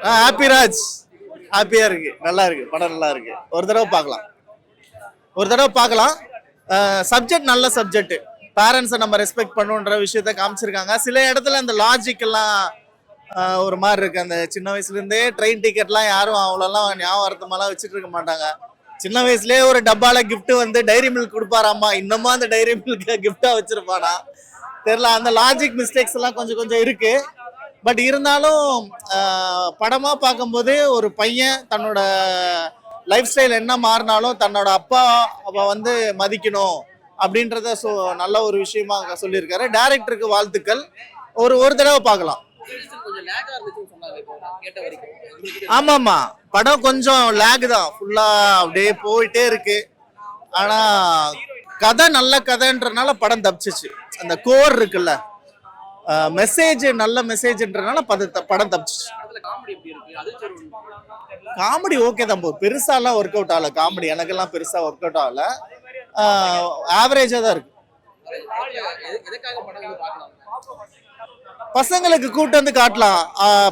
Happy Raj ஹாப்பியா இருக்கு, நல்லா இருக்கு, படம் நல்லா இருக்கு. ஒரு தடவை பார்க்கலாம். சப்ஜெக்ட் நல்ல சப்ஜெக்ட். பேரண்ட்ஸை நம்ம ரெஸ்பெக்ட் பண்ணுன்ற விஷயத்த காமிச்சிருக்காங்க. சில இடத்துல அந்த லாஜிக் எல்லாம் ஒரு மாதிரி இருக்கு. அந்த சின்ன வயசுல இருந்தே ட்ரெயின் டிக்கெட்லாம் யாரும் அவ்வளோலாம் ஞாபகத்தமெல்லாம் வச்சுட்டு இருக்க மாட்டாங்க. சின்ன வயசுலயே ஒரு டப்பால கிஃப்ட் வந்து டைரி மில்க் கொடுப்பாராமா, இன்னமும் அந்த டைரி மில்க் கிஃப்டா வச்சிருப்பானா தெரியல. அந்த லாஜிக் மிஸ்டேக்ஸ் எல்லாம் கொஞ்சம் கொஞ்சம் இருக்கு. பட் இருந்தாலும் படமா பார்க்கும்போது ஒரு பையன் தன்னோட லைஃப் ஸ்டைல் என்ன மாறினாலும் தன்னோட அப்பா வந்து மதிக்கணும் அப்படின்றத நல்ல ஒரு விஷயமா சொல்லியிருக்காரு. டைரக்டருக்கு வாழ்த்துக்கள். ஒரு தடவை பார்க்கலாம். ஆமாமா, படம் கொஞ்சம் லேக் தான், ஃபுல்லா அப்படியே போயிட்டே இருக்கு. ஆனா கதை நல்ல கதைன்றனால படம் தப்பிச்சிச்சு. அந்த கோர் இருக்குல்ல, மெசேஜ் நல்ல மெசேஜ்ன்றனால படம் தப்பிச்சிச்சு. காமெடி ஓகே தான், பெருசாலாம் ஒர்க் அவுட் ஆகல. காமெடி எனக்கெல்லாம் பெருசா ஒர்க் அவுட் ஆகல, ஆவரேஜா தான் இருக்கு. பசங்களுக்கு கூட்டு வந்து காட்டலாம்,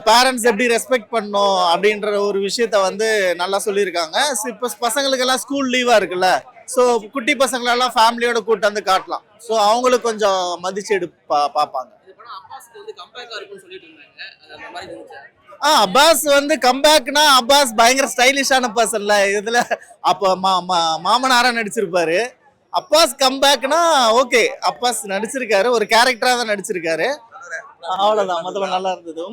பேரண்ட்ஸ் எப்படி ரெஸ்பெக்ட் பண்ணும் அப்படின்ற ஒரு விஷயத்த வந்து நல்லா சொல்லியிருக்காங்க. இப்போ பசங்களுக்கு எல்லாம் ஸ்கூல் லீவா இருக்குல்ல, ஸோ குட்டி பசங்களெல்லாம் ஃபேமிலியோட கூட்டு வந்து காட்டலாம். ஸோ அவங்களுக்கு கொஞ்சம் மதிச்சு பார்ப்பாங்க. அப்பாஸ் வந்து கம்பேக்னா அப்பாஸ் பயங்கர ஸ்டைலிஷான பர்சன்ல. இதுல அப்ப மாமனாரா நடிச்சிருப்பாரு. அப்பாஸ் கம்பேக்னா ஓகே, அப்பாஸ் நடிச்சிருக்காரு, ஒரு கேரக்டரா தான் நடிச்சிருக்காரு. அவ்வளவுதான், மொத்தம் நல்லா இருந்தது.